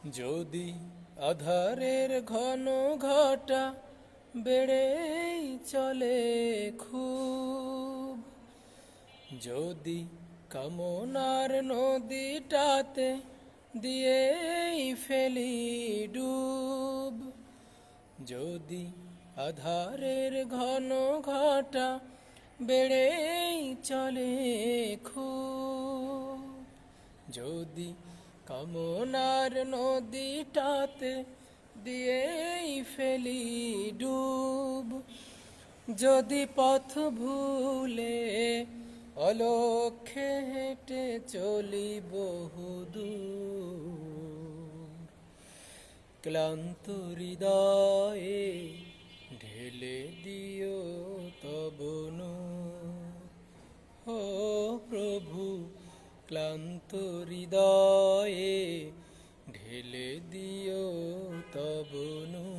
যদি আধারের ঘন ঘটা বেড়েই চলে খুব, যদি কামনার নদীটাতে দিয়েই ফেলি ডুব, যদি আধারের ঘন ঘটা বেড়েই চলে খুব, যদি কামনার নদীটাতে দিয়েই ফেলি ডুব, যদি পথ ভুলে অলক্ষ্যে হেঁটে চলি বহুদূর, ক্লান্ত হৃদয়ে ঢেলে দিও তব নূর। ও প্রভু, ক্লান্ত হৃদয়ে ঢেলে দিও তব নূর।